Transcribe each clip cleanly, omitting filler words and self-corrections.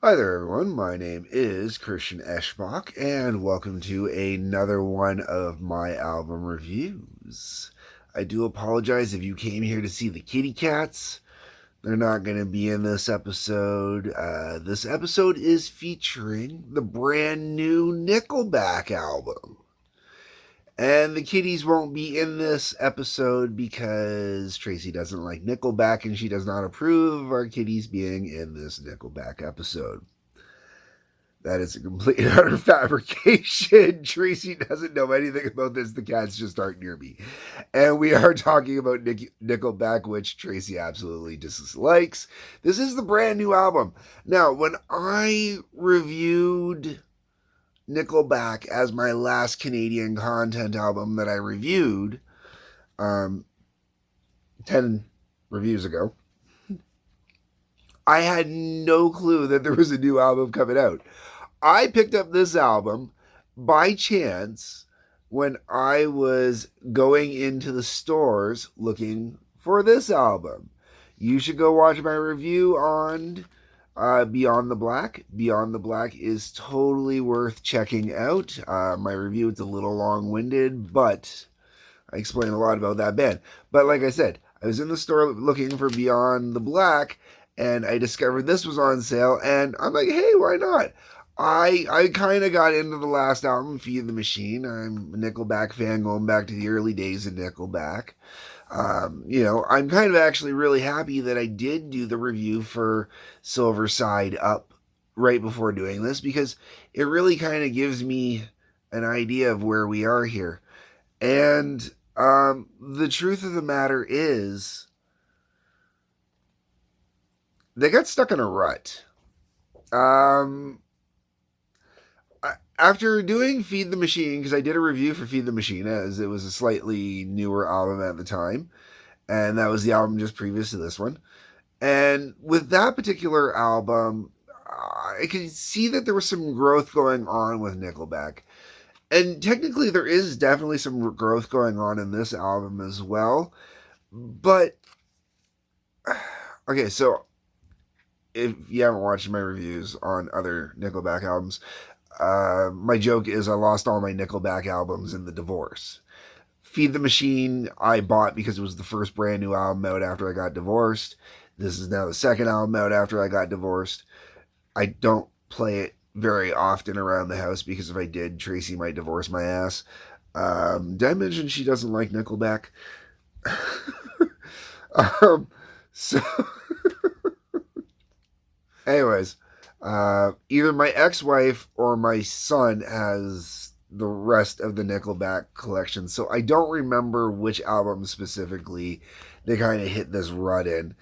Hi there, everyone. My name is Christian Eschbach, and welcome to another one of my album reviews. I do apologize if you came here to see the kitty cats. They're not going to be in this episode. This episode is featuring the brand new Nickelback album. And the kitties won't be in this episode because Tracy doesn't like Nickelback and she does not approve of our kitties being in this Nickelback episode. That is a complete and utter fabrication. Tracy doesn't know anything about this. The cats just aren't near me. And we are talking about Nickelback, which Tracy absolutely dislikes. This is the brand new album. Now, when I reviewed Nickelback as my last Canadian content album that I reviewed 10 reviews ago, I had no clue that there was a new album coming out. I picked up this album by chance when I was going into the stores looking for this album. You should go watch my review on Beyond the Black. Beyond the Black is totally worth checking out. My review is a little long-winded, but I explain a lot about that band. But like I said, I was in the store looking for Beyond the Black, and I discovered this was on sale, and I'm like, hey, why not? I kind of got into the last album, Feed the Machine. I'm a Nickelback fan going back to the early days of Nickelback. I'm kind of actually really happy that I did do the review for Silver Side Up right before doing this, because it really kind of gives me an idea of where we are here. And the truth of the matter is, they got stuck in a rut. After doing Feed the Machine, because I did a review for Feed the Machine, as it was a slightly newer album at the time, and that was the album just previous to this one. And with that particular album, I could see that there was some growth going on with Nickelback. And technically, there is definitely some growth going on in this album as well. But, okay, so if you haven't watched my reviews on other Nickelback albums, my joke is I lost all my Nickelback albums in the divorce. Feed the Machine I bought because it was the first brand new album out after I got divorced. This is now the second album out after I got divorced. I don't play it very often around the house because if I did, Tracy might divorce my ass. Did I mention she doesn't like Nickelback? So anyways, either my ex-wife or my son has the rest of the Nickelback collection, so I don't remember which album specifically they kind of hit this rut in,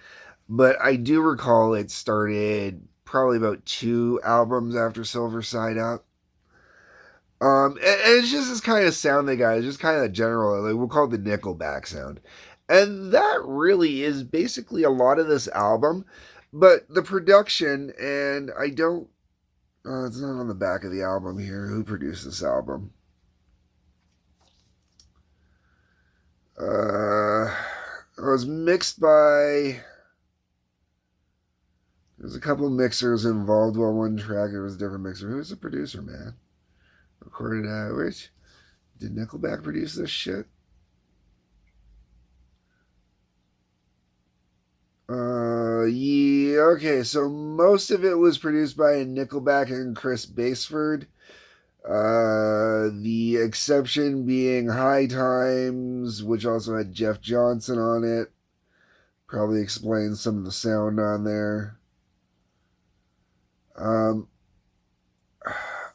but I do recall it started probably about 2 albums after Silver Side Up. And it's just this kind of sound they got. It's just kind of general, like we'll call it the Nickelback sound. And that really is basically a lot of this album. But the production, and I don't, it's not on the back of the album here. Who produced this album? It was mixed by, there's a couple mixers involved on one track. It was a different mixer. Who's the producer, man? Recorded at, which, did Nickelback produce this shit? Yeah, okay, so most of it was produced by Nickelback and Chris Baseford. The exception being High Times, which also had Jeff Johnson on it. Probably explains some of the sound on there.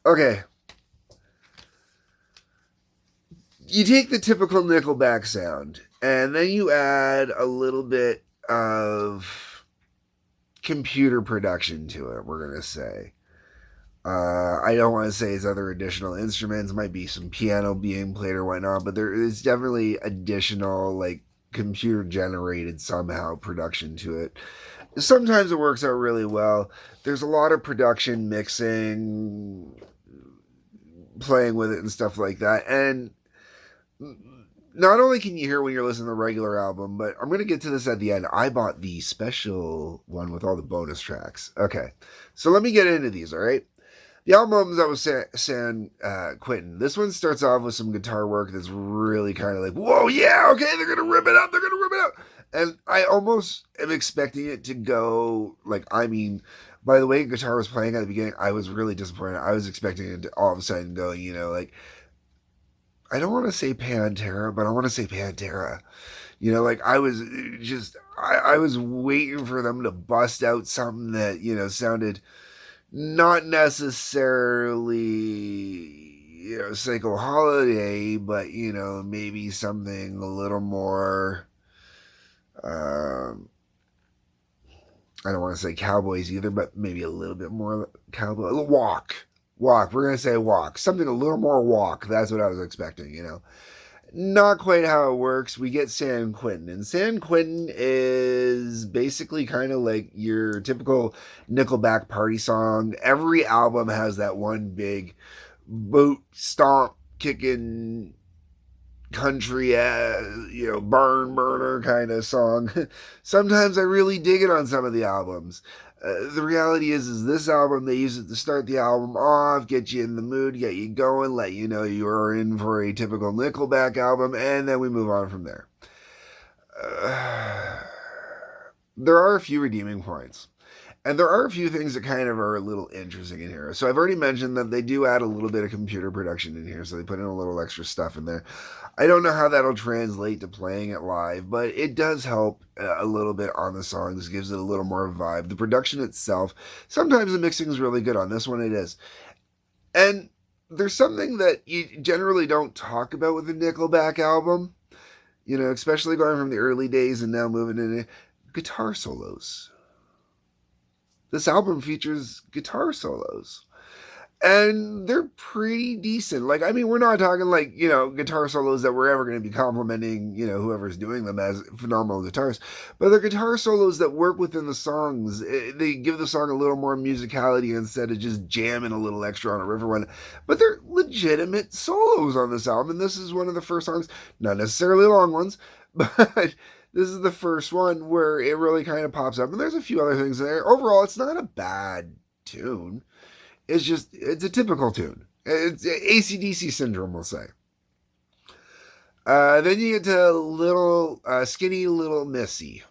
Okay. You take the typical Nickelback sound, and then you add a little bit of computer production to it, we're going to say. I don't want to say it's other additional instruments, might be some piano being played or whatnot, but there is definitely additional, like, computer generated somehow production to it. Sometimes it works out really well. There's a lot of production, mixing, playing with it and stuff like that. And not only can you hear when you're listening to the regular album, but I'm going to get to this at the end. I bought the special one with all the bonus tracks. Okay, so let me get into these, all right? The album that was San Quentin. This one starts off with some guitar work that's really kind of like, whoa, yeah, okay, they're going to rip it up, they're going to rip it up. And I almost am expecting it to go, like, I mean, by the way guitar was playing at the beginning, I was really disappointed. I was expecting it to all of a sudden go, like, I don't want to say Pantera, but I want to say Pantera. Like I was I was waiting for them to bust out something that, sounded not necessarily, Psycho Holiday, but, maybe something a little more, I don't want to say Cowboys either, but maybe a little bit more cowboy. Walk. Walk. We're going to say walk. Something a little more walk. That's what I was expecting. Not quite how it works. We get San Quentin. And San Quentin is basically kind of like your typical Nickelback party song. Every album has that one big boot stomp kicking country, barn burner kind of song. Sometimes I really dig it on some of the albums. The reality is this album, they use it to start the album off, get you in the mood, get you going, let you know you are in for a typical Nickelback album, and then we move on from there. There are a few redeeming points. And there are a few things that kind of are a little interesting in here. So I've already mentioned that they do add a little bit of computer production in here, so they put in a little extra stuff in there. I don't know how that'll translate to playing it live, but it does help a little bit on the songs, gives it a little more vibe. The production itself, sometimes the mixing is really good. On this one it is. And there's something that you generally don't talk about with a Nickelback album, especially going from the early days and now moving into guitar solos. This album features guitar solos. And they're pretty decent. Like, I mean, we're not talking like, guitar solos that we're ever going to be complimenting, whoever's doing them as phenomenal guitars. But they're guitar solos that work within the songs. They give the song a little more musicality instead of just jamming a little extra on a river one. But they're legitimate solos on this album. And this is one of the first songs, not necessarily long ones, but this is the first one where it really kind of pops up. And there's a few other things there. Overall, it's not a bad tune. It's a typical tune. It's AC/DC syndrome, we'll say. Then you get to little, skinny little Missy.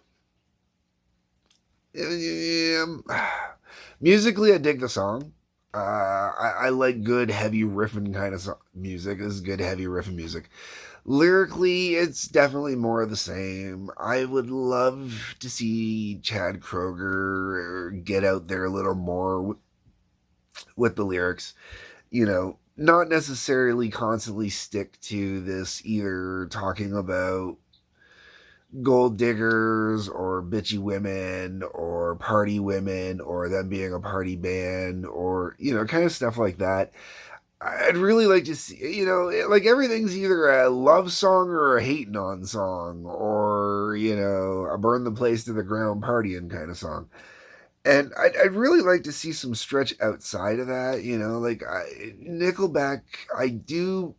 Musically, I dig the song. I like good, heavy riffing kind of music. This is good, heavy riffing music. Lyrically, it's definitely more of the same. I would love to see Chad Kroeger get out there a little more with the lyrics. Not necessarily constantly stick to this either talking about gold diggers or bitchy women or party women or them being a party band or, kind of stuff like that. I'd really like to see, like everything's either a love song or a hating on song or, a burn the place to the ground partying kind of song. And I'd really like to see some stretch outside of that, like Nickelback. I do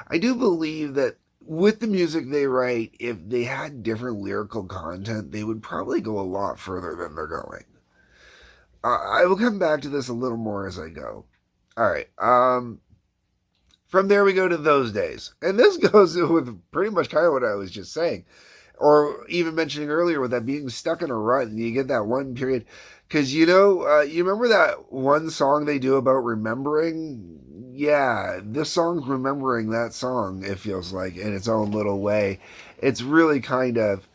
believe that with the music they write, if they had different lyrical content, they would probably go a lot further than they're going. I will come back to this a little more as I go. All right. From there we go to Those Days. And this goes with pretty much kind of what I was just saying. Or even mentioning earlier with that being stuck in a rut and you get that one period. Because, you remember that one song they do about remembering? Yeah, this song's remembering that song, it feels like, in its own little way. It's really kind of...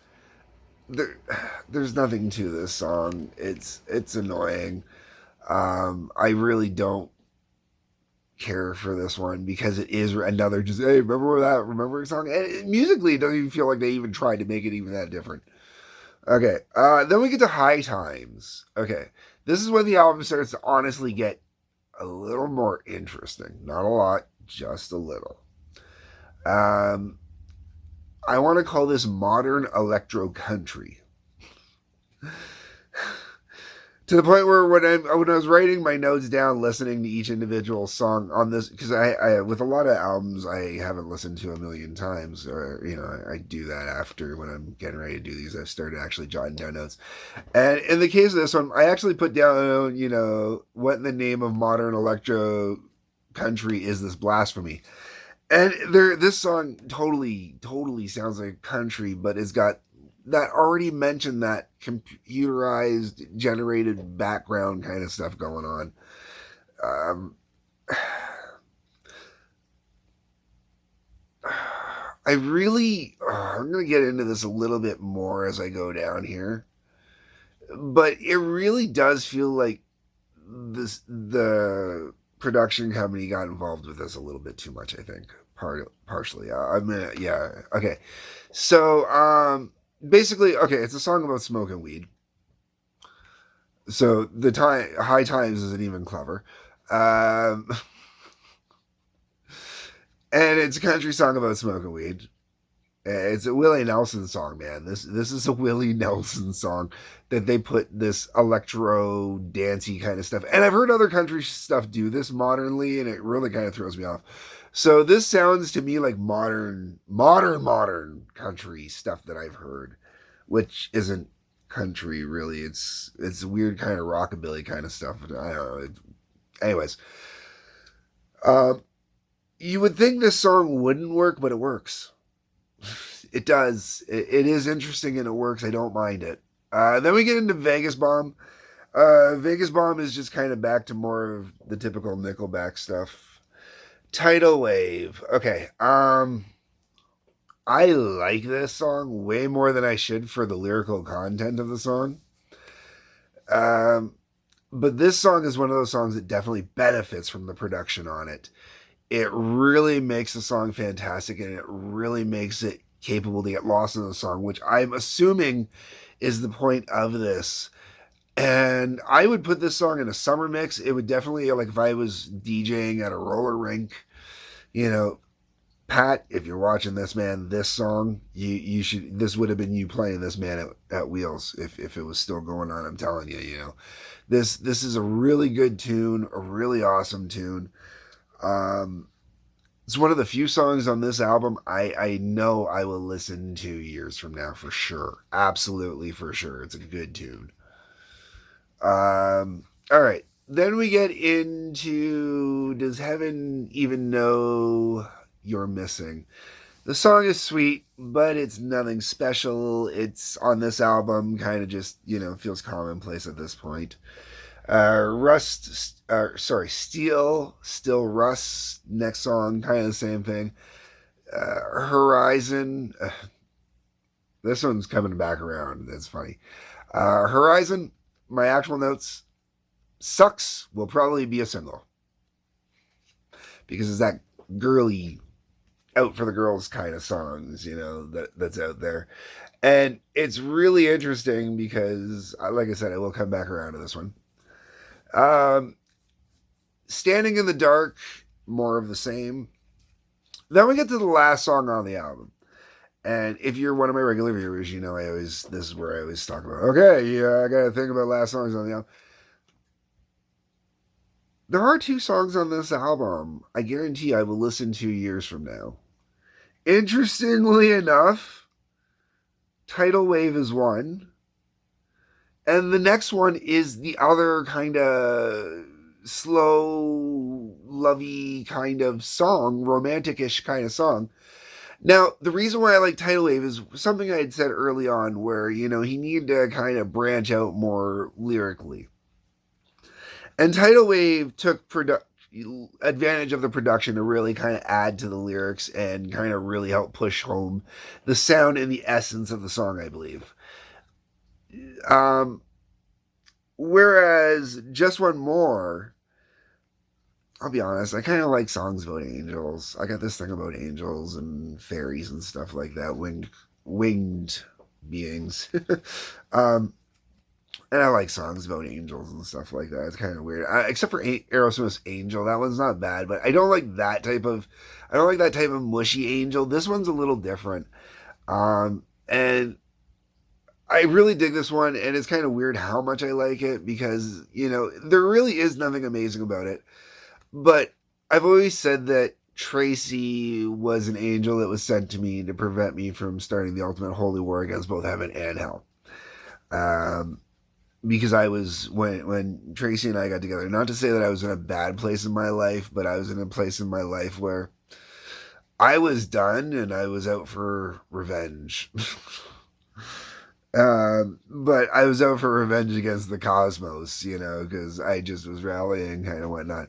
There's nothing to this song. It's annoying. I really don't care for this one because it is another just, hey, remember that remembering song? And musically, it doesn't even feel like they even tried to make it even that different. Okay, then we get to High Times. Okay, this is when the album starts to honestly get a little more interesting. Not a lot, just a little. I want to call this modern electro country. To the point where when I was writing my notes down, listening to each individual song on this, because I with a lot of albums I haven't listened to a million times, or I do that after when I'm getting ready to do these. I've started actually jotting down notes, and in the case of this one, I actually put down, what in the name of modern electro country is this blasphemy? And this song totally sounds like country, but it's got that already mentioned that computerized generated background kind of stuff going on. Um, I really, I'm going to get into this a little bit more as I go down here, but it really does feel like the production company got involved with this a little bit too much. I think partially. I mean, yeah. Okay, so basically, okay, it's a song about smoking weed. So the high times isn't even clever. Um, and it's a country song about smoking weed. It's a Willie Nelson song, man. This is a Willie Nelson song that they put this electro dancey kind of stuff. And I've heard other country stuff do this modernly, and it really kind of throws me off. So this sounds to me like modern country stuff that I've heard, which isn't country really. It's weird kind of rockabilly kind of stuff. I don't know. Anyways, uh, you would think this song wouldn't work, but it works. It does. It is interesting and it works. I don't mind it. Then we get into Vegas Bomb. Vegas Bomb is just kind of back to more of the typical Nickelback stuff. Tidal Wave. Okay. I like this song way more than I should for the lyrical content of the song. Um, but this song is one of those songs that definitely benefits from the production on it. It really makes the song fantastic and it really makes it capable to get lost in the song, which I'm assuming is the point of this. And I would put this song in a summer mix. It would definitely, like, if I was DJing at a roller rink, you know, Pat, if you're watching this, man, this song, you should, this would have been you playing this, man, at Wheels if it was still going on. I'm telling you, this is a really good tune, a really awesome tune. Um, it's one of the few songs on this album I know I will listen to years from now for sure. Absolutely for sure. It's a good tune. All right. Then we get into Does Heaven Even Know You're Missing? The song is sweet, but it's nothing special. It's on this album, kind of just, feels commonplace at this point. Steel, Still Rust, next song, kind of the same thing. Horizon, this one's coming back around. That's funny. Horizon, my actual notes, Sucks will probably be a single because it's that girly, out for the girls kind of songs, that's out there. And it's really interesting because, like I said, I will come back around to this one. Um, Standing in the Dark, more of the same. Then we get to the last song on the album. And if you're one of my regular viewers, this is where I always talk about, okay, yeah, I got to think about last songs on the album. There are two songs on this album I guarantee I will listen to years from now. Interestingly enough, Tidal Wave is one. And the next one is the other kind of slow, lovey kind of song, romantic-ish kind of song. Now, the reason why I like Tidal Wave is something I had said early on where, he needed to kind of branch out more lyrically. And Tidal Wave took advantage of the production to really kind of add to the lyrics and kind of really help push home the sound and the essence of the song, I believe. Whereas Just One More, I'll be honest, I kind of like songs about angels. I got this thing about angels and fairies and stuff like that, winged beings. And I like songs about angels and stuff like that. It's kind of weird, except for Aerosmith's "Angel." That one's not bad, but I don't like that type of. I don't like that type of mushy angel. This one's a little different, and I really dig this one, and it's kind of weird how much I like it because, there really is nothing amazing about it. But I've always said that Tracy was an angel that was sent to me to prevent me from starting the ultimate holy war against both heaven and hell. Um, because I was when Tracy and I got together. Not to say that I was in a bad place in my life, but I was in a place in my life where I was done and I was out for revenge. But I was out for revenge against the cosmos, because I just was rallying kind of whatnot.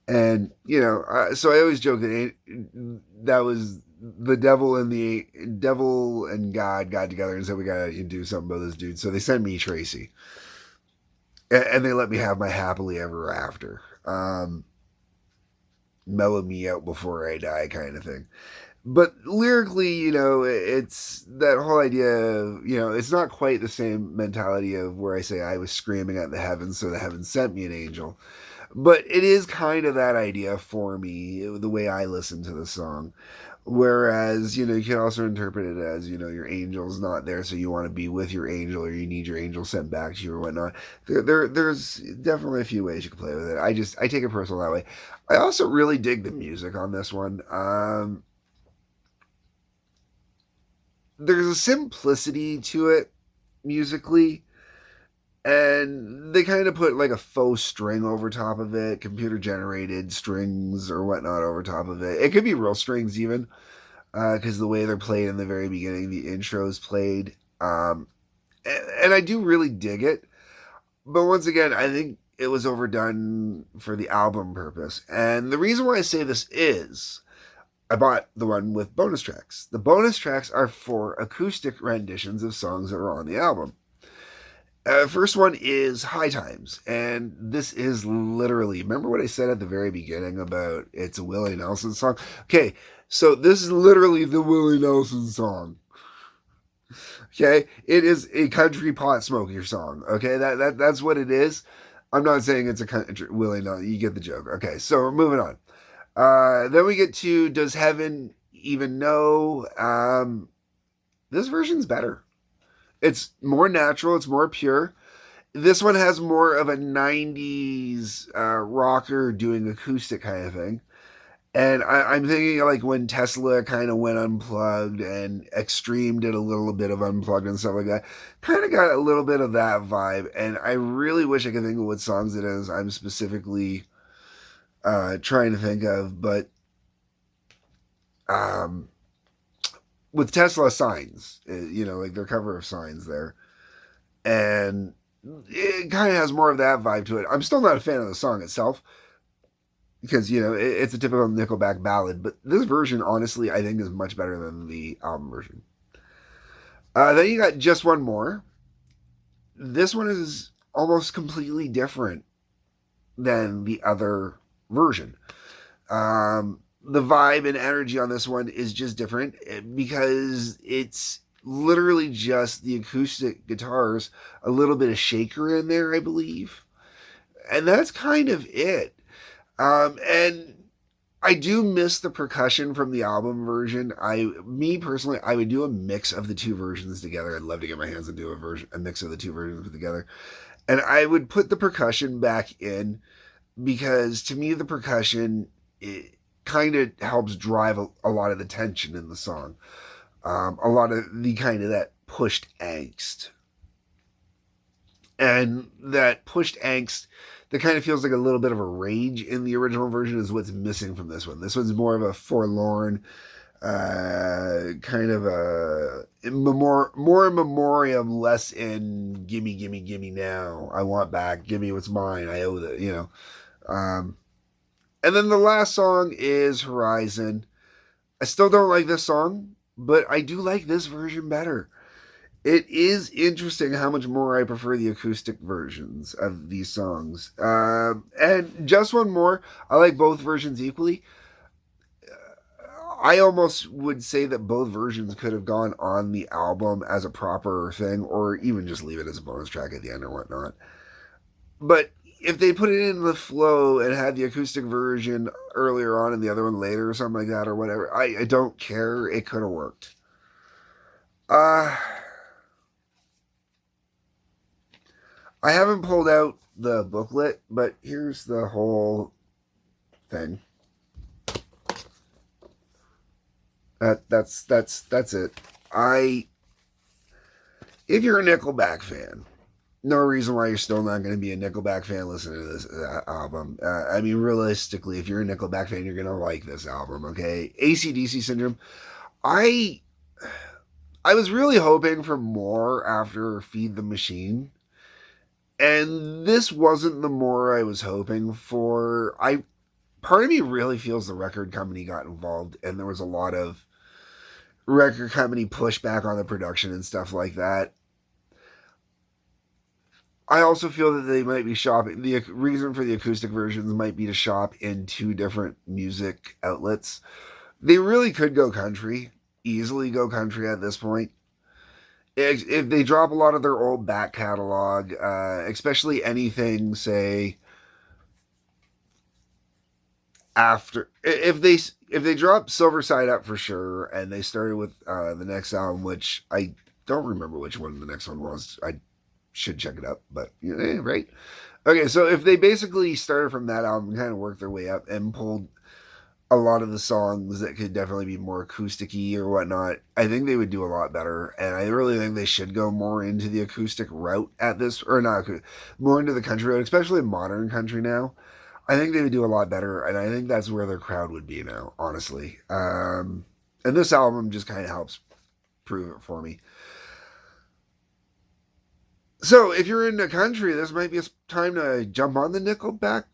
And so I always joke that that was the devil and God got together and said we gotta do something about this dude. So they sent me Tracy, and they let me have my happily ever after, mellow me out before I die, kind of thing. But lyrically, it's that whole idea of, it's not quite the same mentality of where I say I was screaming at the heavens, so the heavens sent me an angel. But it is kind of that idea for me, the way I listen to the song. Whereas, you can also interpret it as, your angel's not there, so you want to be with your angel, or you need your angel sent back to you or whatnot. There's definitely a few ways you can play with it. I take it personal that way. I also really dig the music on this one. There's a simplicity to it musically, and they kind of put like a faux string over top of it, computer generated strings or whatnot over top of it. It could be real strings even, because the way they're played in the very beginning, the intro's played, and I do really dig it. But once again, I think it was overdone for the album purpose. And the reason why I say this is I bought the one with bonus tracks. The bonus tracks are for acoustic renditions of songs that are on the album. First one is High Times, and this is literally, remember what I said at the very beginning about it's a Willie Nelson song? Okay, so this is literally the Willie Nelson song. Okay, it is a country pot smoker song. Okay, that's what it is. I'm not saying it's a country Willie Nelson. You get the joke. Okay, so we're moving on. Then we get to Does Heaven Even Know? This version's better. It's more natural. It's more pure. This one has more of a 90s rocker doing acoustic kind of thing. And I'm thinking like when Tesla kind of went unplugged and Extreme did a little bit of unplugged and stuff like that. Kind of got a little bit of that vibe. And I really wish I could think of what songs it is I'm specifically trying to think of. But um, with Tesla Signs, like their cover of Signs there. And it kind of has more of that vibe to it. I'm still not a fan of the song itself because it's a typical Nickelback ballad, but this version, honestly, I think is much better than the album version. Then you got Just One More. This one is almost completely different than the other version. The vibe and energy on this one is just different because it's literally just the acoustic guitars, a little bit of shaker in there, I believe. And that's kind of it. And I do miss the percussion from the album version. Me personally, I would do a mix of the two versions together. I'd love to get my hands and do a mix of the two versions put together. And I would put the percussion back in because to me, the percussion, it kind of helps drive a lot of the tension in the song. A lot of the kind of that pushed angst. And that pushed angst that kind of feels like a little bit of a rage in the original version is what's missing from this one. This one's more of a forlorn, kind of a more in memoriam, less in gimme, gimme, gimme now. I want back. Give me what's mine. I owe that, And then the last song is Horizon. I still don't like this song, but I do like this version better. It is interesting how much more I prefer the acoustic versions of these songs. And Just One More, I like both versions equally. I almost would say that both versions could have gone on the album as a proper thing, or even just leave it as a bonus track at the end or whatnot. But if they put it in the flow and had the acoustic version earlier on and the other one later or something like that or whatever, I don't care. It could have worked. I haven't pulled out the booklet, but here's the whole thing. That's it. If you're a Nickelback fan, no reason why you're still not going to be a Nickelback fan listening to this album. I mean, realistically, if you're a Nickelback fan, you're going to like this album, okay? AC/DC Syndrome. I I was really hoping for more after Feed the Machine. And this wasn't the more I was hoping for. Part of me really feels the record company got involved and there was a lot of record company pushback on the production and stuff like that. I also feel that they might be shopping. The reason for the acoustic versions might be to shop in two different music outlets. They really could go country, easily go country at this point. If they drop a lot of their old back catalog, especially anything, say, after if they drop Silver Side Up for sure, and they started with the next album, which I don't remember which one the next one was. I should check it up, but right. Okay, so if they basically started from that album, kind of worked their way up and pulled a lot of the songs that could definitely be more acousticy or whatnot, I think they would do a lot better. And I really think they should go more into the acoustic route at this, or not, more into the country route, especially modern country now. I think they would do a lot better, and I think that's where their crowd would be now, honestly. And this album just kind of helps prove it for me. So if you're in the country, this might be a time to jump on the Nickelback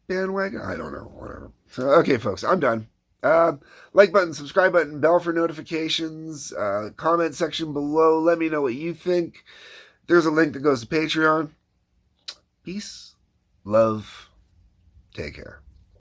bandwagon. I don't know, whatever. So, okay, folks, I'm done. Like button, subscribe button, bell for notifications, comment section below. Let me know what you think. There's a link that goes to Patreon. Peace, love, take care.